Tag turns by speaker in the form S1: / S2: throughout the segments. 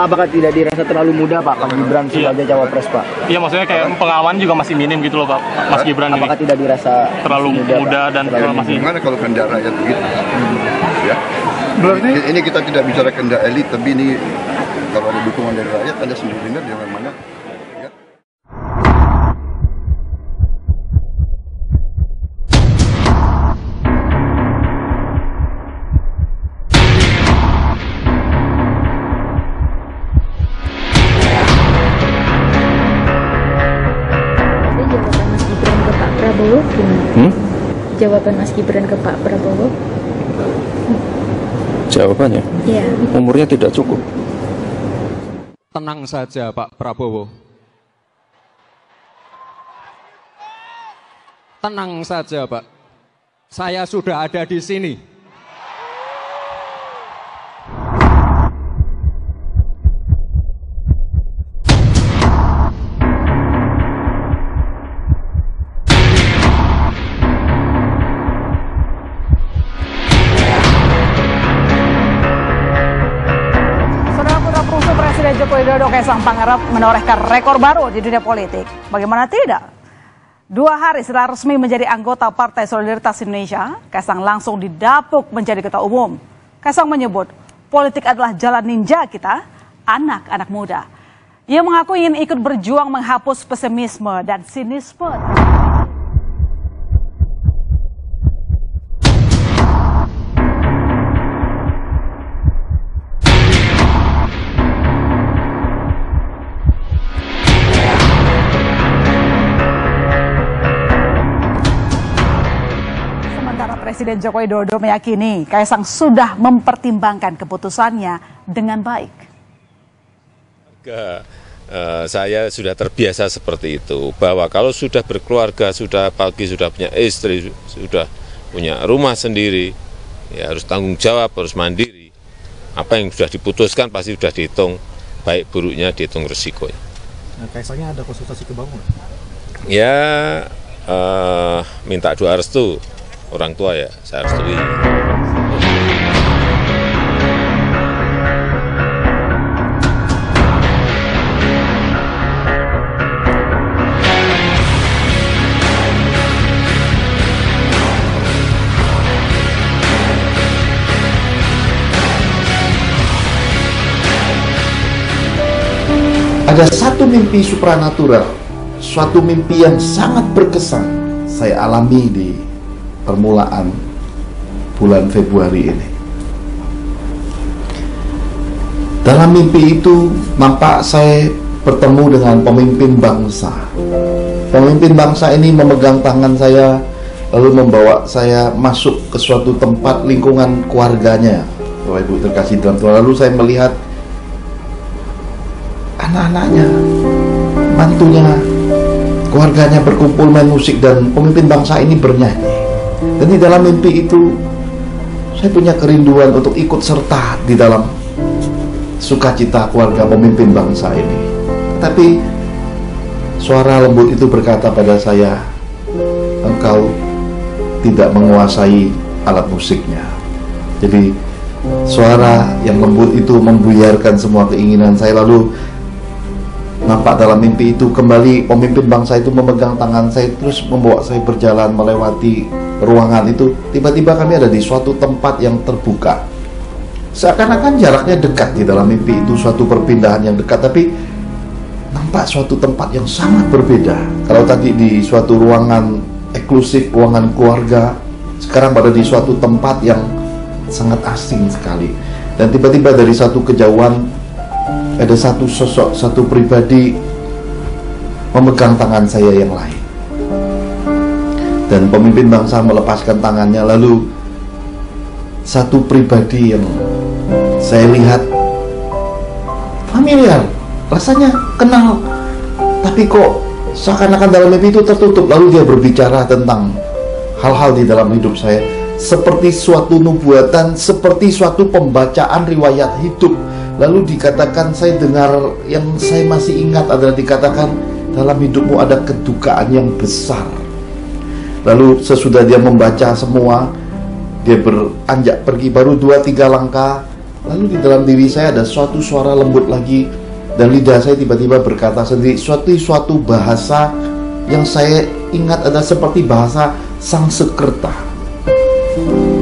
S1: apakah tidak dirasa terlalu muda Pak Gibran sebagai cawapres Pak?
S2: Iya, maksudnya kayak pengalaman juga masih minim gitu loh Pak, Mas Gibran ini.
S1: Apakah tidak dirasa
S2: terlalu muda dan masih...
S3: Gimana kalau kehendak rakyat begitu? Ya. Ini kita tidak bicara kehendak elit, tapi ini kalau ada dukungan dari rakyat, Anda sendiri dengar jangan mana. Ya.
S4: Jawaban Mas Gibran ke Pak Prabowo?
S5: Jawabannya?
S4: Iya.
S5: Umurnya tidak cukup.
S6: Tenang saja Pak Prabowo. Tenang saja Pak. Saya sudah ada di sini.
S7: Presiden Joko Widodo Kaisang Pangarep menorehkan rekor baru di dunia politik. Bagaimana tidak? 2 hari setelah resmi menjadi anggota Partai Solidaritas Indonesia, Kaisang langsung didapuk menjadi ketua umum. Kaisang menyebut, politik adalah jalan ninja kita, anak-anak muda. Ia mengaku ingin ikut berjuang menghapus pesimisme dan sinisme. Presiden Joko Widodo meyakini Kaisang sudah mempertimbangkan keputusannya dengan baik.
S8: Saya sudah terbiasa seperti itu, bahwa kalau sudah berkeluarga, sudah pagi, sudah punya istri, sudah punya rumah sendiri, ya harus tanggung jawab, harus mandiri. Apa yang sudah diputuskan pasti sudah dihitung, baik buruknya dihitung resikonya.
S9: Nah, Kaisangnya ada konsultasi ke Bang?
S8: Ya, minta doa restu. Orang tua ya, saya restui.
S10: Ada satu mimpi supranatural, suatu mimpi yang sangat berkesan saya alami di permulaan bulan Februari ini. Dalam mimpi itu nampak saya bertemu dengan pemimpin bangsa. Pemimpin bangsa ini memegang tangan saya, lalu membawa saya masuk ke suatu tempat lingkungan keluarganya. Bapak Ibu terkasih dalam Tuhan, lalu saya melihat anak-anaknya, mantunya, keluarganya berkumpul main musik, dan pemimpin bangsa ini bernyanyi. Dan di dalam mimpi itu saya punya kerinduan untuk ikut serta di dalam sukacita keluarga pemimpin bangsa ini. Tetapi suara lembut itu berkata pada saya, engkau tidak menguasai alat musiknya. Jadi suara yang lembut itu membuyarkan semua keinginan saya. Lalu nampak dalam mimpi itu kembali pemimpin bangsa itu memegang tangan saya, terus membawa saya berjalan melewati ruangan itu. Tiba-tiba kami ada di suatu tempat yang terbuka. Seakan-akan jaraknya dekat di dalam mimpi itu, suatu perpindahan yang dekat, tapi nampak suatu tempat yang sangat berbeda. Kalau tadi di suatu ruangan eksklusif, ruangan keluarga, sekarang pada di suatu tempat yang sangat asing sekali. Dan tiba-tiba dari satu kejauhan ada satu sosok, satu pribadi memegang tangan saya yang lain. Dan pemimpin bangsa melepaskan tangannya, lalu satu pribadi yang saya lihat familiar, rasanya kenal, tapi kok seakan-akan dalam mimpi itu tertutup. Lalu dia berbicara tentang hal-hal di dalam hidup saya, seperti suatu nubuatan, seperti suatu pembacaan riwayat hidup. Lalu dikatakan, saya dengar yang saya masih ingat adalah dikatakan, dalam hidupmu ada kedukaan yang besar. Lalu sesudah dia membaca semua, dia beranjak pergi, baru 2-3 langkah Lalu di dalam diri saya ada suatu suara lembut lagi, dan lidah saya tiba-tiba berkata sendiri suatu bahasa yang saya ingat ada seperti bahasa Sanskerta.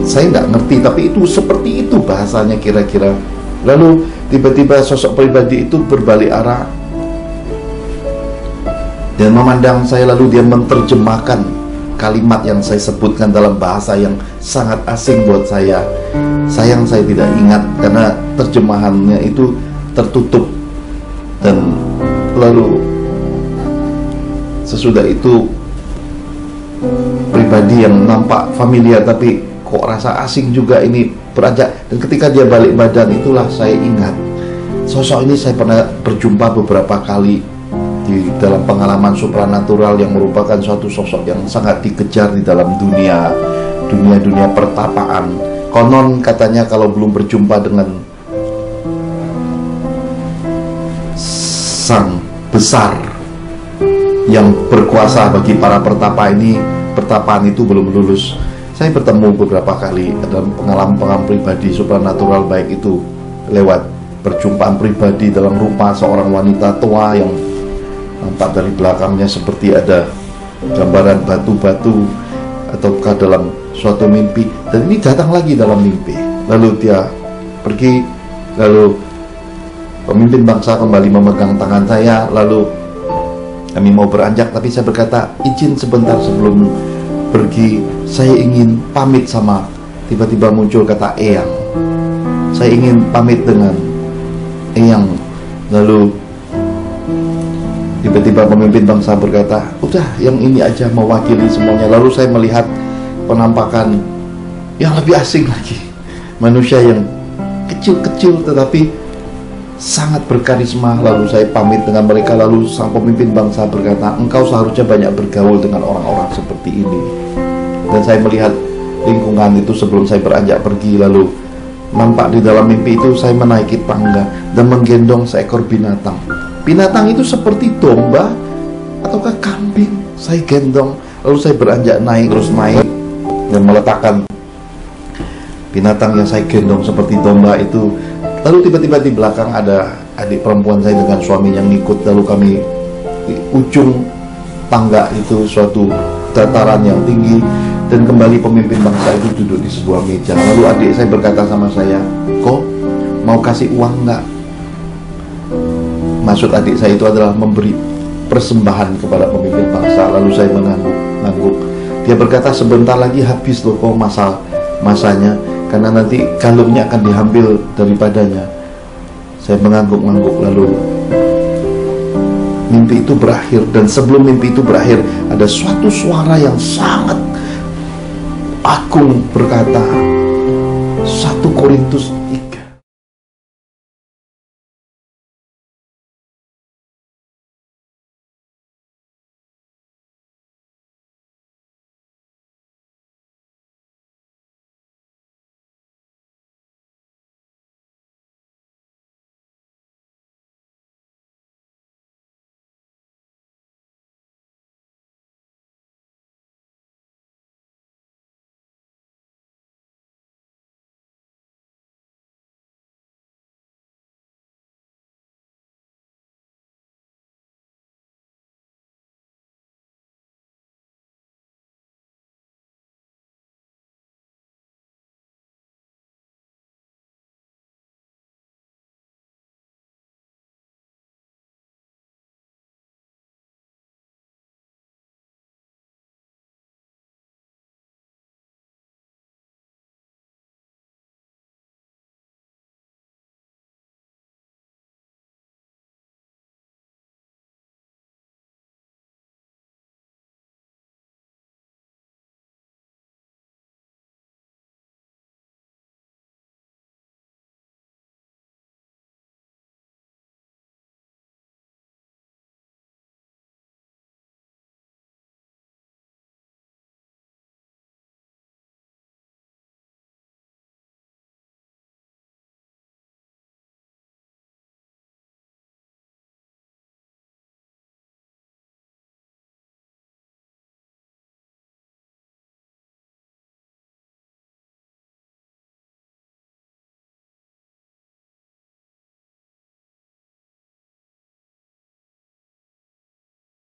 S10: Saya nggak ngerti, tapi itu seperti itu bahasanya kira-kira. Lalu tiba-tiba sosok pribadi itu berbalik arah dan memandang saya, lalu dia menerjemahkan kalimat yang saya sebutkan dalam bahasa yang sangat asing buat saya. Sayang saya tidak ingat karena terjemahannya itu tertutup. Dan lalu sesudah itu pribadi yang nampak familiar tapi kok rasa asing juga ini beranjak. Dan ketika dia balik badan, itulah saya ingat sosok ini saya pernah berjumpa beberapa kali di dalam pengalaman supranatural yang merupakan suatu sosok yang sangat dikejar di dalam dunia pertapaan. Konon katanya kalau belum berjumpa dengan sang besar yang berkuasa bagi para pertapa ini, pertapaan itu belum lulus. Saya bertemu beberapa kali dalam pengalaman pribadi supranatural, baik itu lewat perjumpaan pribadi dalam rupa seorang wanita tua yang nampak dari belakangnya seperti ada gambaran batu-batu, ataukah dalam suatu mimpi. Dan ini datang lagi dalam mimpi, lalu dia pergi, lalu pemimpin bangsa kembali memegang tangan saya, lalu kami mau beranjak, tapi saya berkata, izin sebentar sebelum pergi, saya ingin pamit sama, tiba-tiba muncul kata Eyang, saya ingin pamit dengan Eyang. Lalu tiba-tiba pemimpin bangsa berkata, udah yang ini aja mewakili semuanya. Lalu saya melihat penampakan yang lebih asing lagi, manusia yang kecil-kecil tetapi sangat berkarisma. Lalu saya pamit dengan mereka, lalu sang pemimpin bangsa berkata, engkau seharusnya banyak bergaul dengan orang-orang seperti ini. Dan saya melihat lingkungan itu sebelum saya beranjak pergi. Lalu nampak di dalam mimpi itu saya menaiki tangga dan menggendong seekor binatang. Binatang itu seperti domba ataukah kambing, saya gendong. Lalu saya beranjak naik, terus naik dan meletakkan binatang yang saya gendong seperti domba itu. Lalu tiba-tiba di belakang ada adik perempuan saya dengan suaminya yang ngikut. Lalu kami di ujung tangga itu suatu dataran yang tinggi, dan kembali pemimpin bangsa itu duduk di sebuah meja. Lalu adik saya berkata sama saya, kok mau kasih uang nggak? Maksud adik saya itu adalah memberi persembahan kepada pemimpin bangsa. Lalu saya mengangguk. Dia berkata, sebentar lagi habis loh kok masanya, karena nanti kalungnya akan diambil daripadanya. Saya mengangguk-angguk. Lalu mimpi itu berakhir, dan sebelum mimpi itu berakhir ada suatu suara yang sangat agung berkata, 1 Korintus